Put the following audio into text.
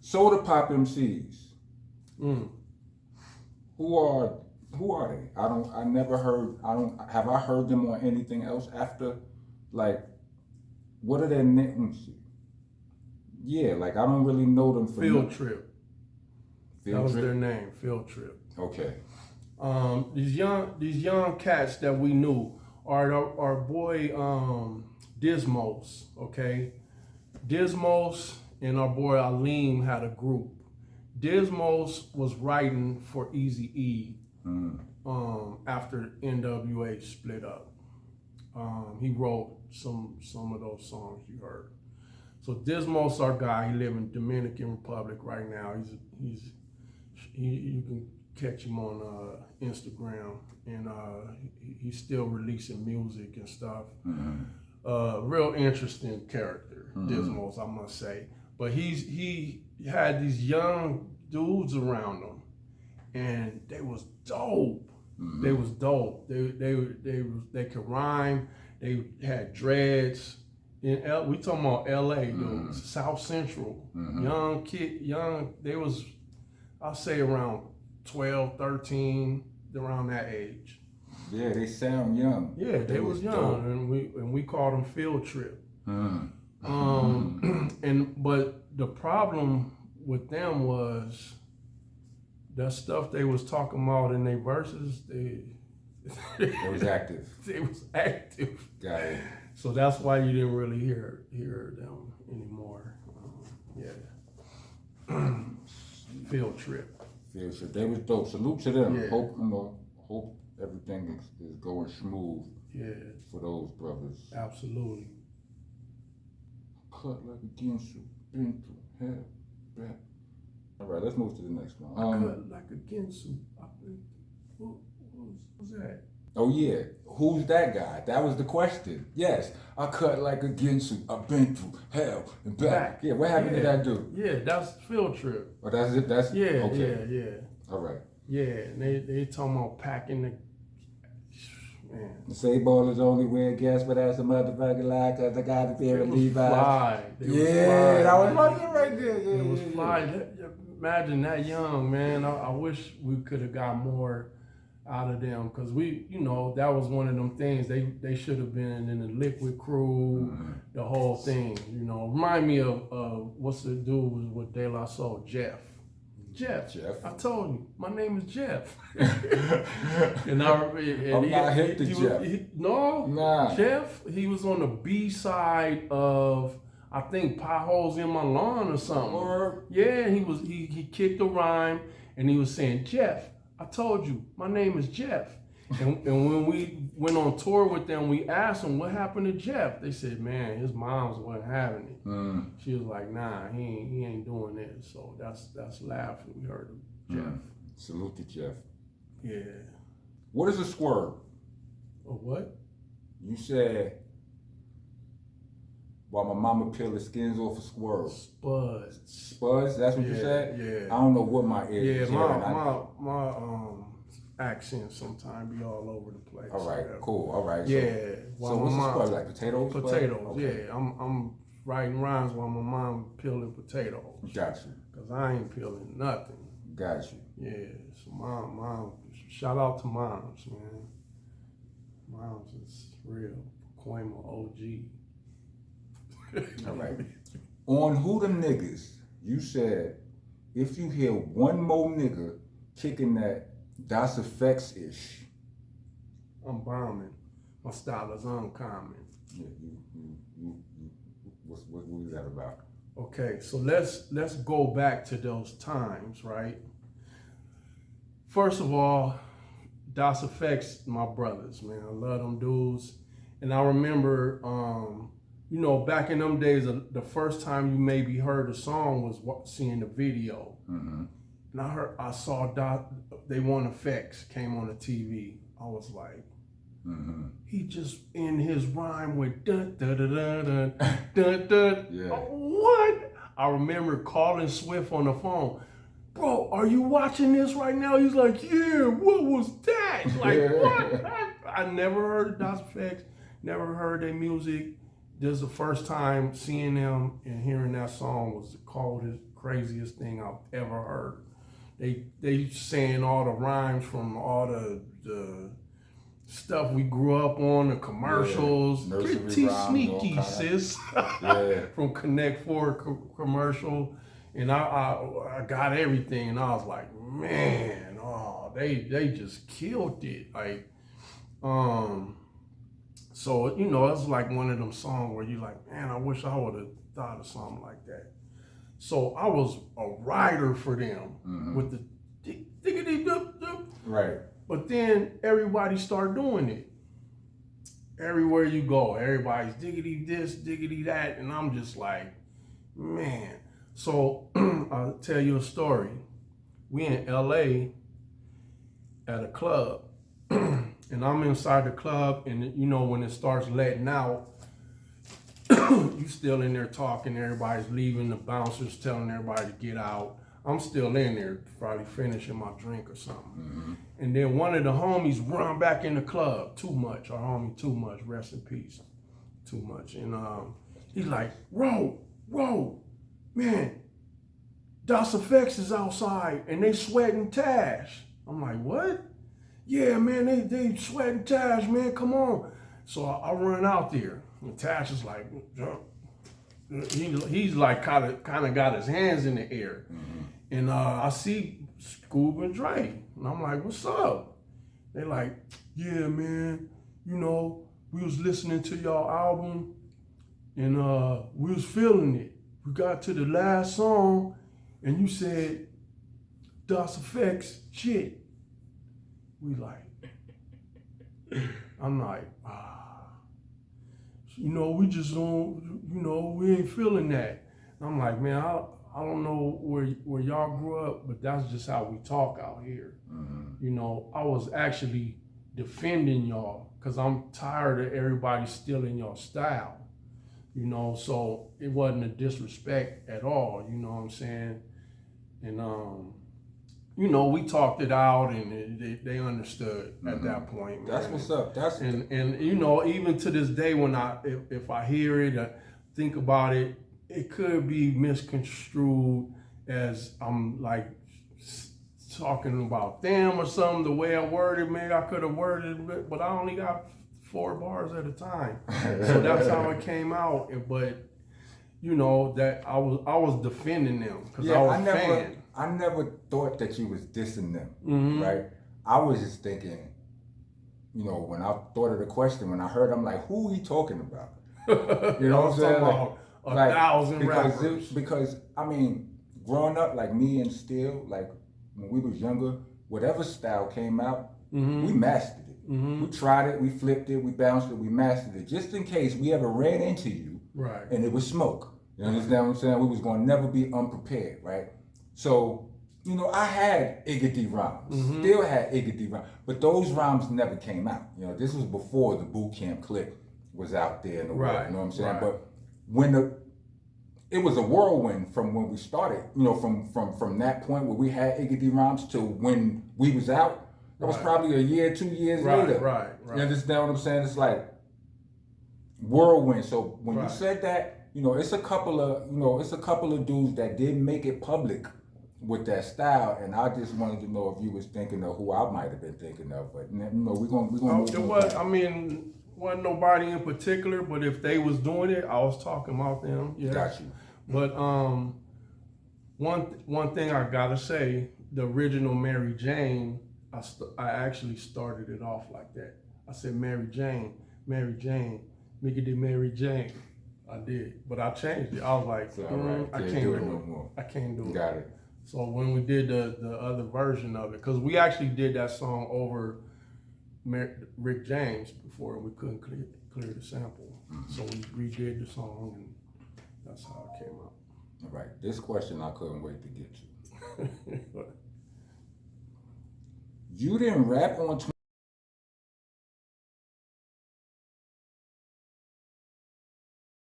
Soda Pop MCs. Mm. Who are they? I never heard. Have I heard them on anything else after? Like, what are their names? Yeah, like I don't really know them for Field Trip. Field That was Trip? their name, Field Trip. Okay. These young cats that we knew are our boy Dismos, okay? Dismos and our boy Aleem had a group. Dismos was writing for Eazy-E after NWA split up. He wrote some of those songs you heard. So Dismos, our guy, he live in Dominican Republic right now. You can catch him on Instagram, and he's still releasing music and stuff. Real interesting character, Dismos, I must say. But he had these young dudes around him, and they was dope. They was dope. They could rhyme. They had dreads. We talking about L.A. dudes, South Central, young kid, they was, I'll say around 12, 13, around that age. Yeah, they sound young. Yeah, they was young, dope. and we called them Field Trip. But the problem with them was that stuff they was talking about in their verses. They was active. They was active. Got it. So that's why you didn't really hear them anymore. Field Trip. Field Trip. They was dope. Salute to them. Yeah. Hope everything is going smooth. Yeah. For those brothers. Absolutely. Cut like a Ginsu, been through hell, back. All right, let's move to the next one. Cut like a Ginsu. Who's that? Oh yeah, who's that guy? That was the question. Yes, I cut like a Ginsu. I've been through hell and back. Yeah, what happened to that dude? Yeah, that's Field Trip. Oh, that's it. That's okay. Yeah. All right. Yeah, and they talking about packing the. Man. The say ballers only wear gas, but that's a motherfucking lie, cause I got a pair of Levi's. Yeah, that was funny right there. Yeah, it was fly. Imagine that young, man. I wish we could have got more out of them, because that was one of them things. They should have been in the Liquid Crew, the whole thing. Remind me of what's the dude was with De La Soul, Jeff. I told you, my name is Jeff. I'm not hip to Jeff. Jeff, he was on the B side of, I think, Potholes in My Lawn or something. Yeah, he kicked a rhyme and he was saying, Jeff, I told you, my name is Jeff. And when we went on tour with them, we asked them, what happened to Jeff? They said, man, his mom's wasn't having it. She was like, nah, he ain't doing this. So that's laughing. We heard of Jeff. Salute to Jeff. Yeah. What is a swerve? A what? You said, while my mama peeled the skins off a squirrel. Spuds. Spuds? That's what you said? Yeah. I don't know what my ear is. My accent sometimes be all over the place. All right, cool. All right. Yeah. So what's the spud, like potatoes? Potatoes. Okay. Yeah. I'm writing rhymes while my mom peeling potatoes. Got you. Cause I ain't peeling nothing. Got you. Yeah. So mom. Shout out to moms, man. Moms is real. Quamo OG. All right. On Who the Niggas, you said if you hear one more nigga kicking that Das EFX-ish. I'm bombing. My style is uncommon. Yeah, what was that about? Okay, so let's go back to those times, right? First of all, Das EFX, my brothers, man. I love them dudes. And I remember, back in them days, the first time you maybe heard a song was seeing the video. And I saw They Want Effects came on the TV. I was like, he just in his rhyme with dun dun dun dun dun dun. Yeah. What? I remember calling Swift on the phone. Bro, are you watching this right now? He's like, yeah. What was that? Like, what? I never heard of Das EFX. Never heard their music. This is the first time seeing them and hearing that song was craziest thing I've ever heard. They saying all the rhymes from all the stuff we grew up on, the commercials. Yeah, Pretty rhymes, sneaky, sis. Yeah. From Connect Four commercial, and I got everything, and I was like, man, oh, they just killed it, like, so you know, it's like one of them songs where you like, man, I wish I would have thought of something like that. So I was a writer for them with the diggity dip dip. Right. But then everybody started doing it. Everywhere you go, everybody's diggity this, diggity that, and I'm just like, man. So I'll tell you a story. We in LA at a club, and I'm inside the club, and you know when it starts letting out, you still in there talking, everybody's leaving, the bouncers telling everybody to get out. I'm still in there, probably finishing my drink or something. And then one of the homies run back in the club. Too much, our homie Too Much, rest in peace. Too Much. And he's like, Ro, man, Das EFX is outside and they sweating Tash. I'm like, what? Yeah, man, they sweating Tash, man, come on. So I run out there. And Tash is like, he's like kind of got his hands in the air. And I see Scoob and Dre. And I'm like, what's up? They like, yeah, man, you know, we was listening to y'all album and we was feeling it. We got to the last song and you said, Das EFX, shit. We like, I'm like, you know, we just don't, you know, we ain't feeling that. And I'm like, man, I don't know where y'all grew up, but that's just how we talk out here. You know, I was actually defending y'all because I'm tired of everybody stealing your style. You know, so it wasn't a disrespect at all, you know what I'm saying? And, you know, we talked it out and they understood at that point. Man. That's what's up. And you know, even to this day, when if I hear it, I think about it, it could be misconstrued as I'm like talking about them or something. The way I worded, maybe I could have worded it, but I only got 4 bars at a time, so that's how it came out. But you know that I was defending them because I was a fan. I never thought that you was dissing them, right? I was just thinking, you know, when I thought of the question, when I heard, I'm like, who are he talking about? You know what I'm saying? Like, 1,000 rappers. Because I mean, growing up, like me and Steel, like when we was younger, whatever style came out, we mastered it. We tried it, we flipped it, we bounced it, we mastered it, just in case we ever ran into you, right? And it was smoke. You understand what I'm saying? We was gonna never be unprepared, right? So, you know, I had Iggy rhymes, still had Iggy rhymes, but those rhymes never came out. You know, this was before the boot camp clip was out there in the world. You know what I'm saying? Right. But when it was a whirlwind from when we started, you know, from that point where we had Iggy rhymes to when we was out, that was probably a year, 2 years later. Right. You understand what I'm saying? It's like whirlwind. So when you said that, you know, it's a couple of dudes that did make it public with that style, and I just wanted to know if you was thinking of who I might have been thinking of, but you know, we're gonna move on. I mean, wasn't nobody in particular, but if they was doing it, I was talking about them. Yeah. Got you. But one thing I gotta say, the original Mary Jane, I actually started it off like that. I said Mary Jane, make it Mary Jane. I did, but I changed it. I was like, I can't do it no more. I can't do it. Got it. So when we did the other version of it, because we actually did that song over Rick James before we couldn't clear the sample. So we redid the song, and that's how it came out. All right. This question I couldn't wait to get to. You didn't rap on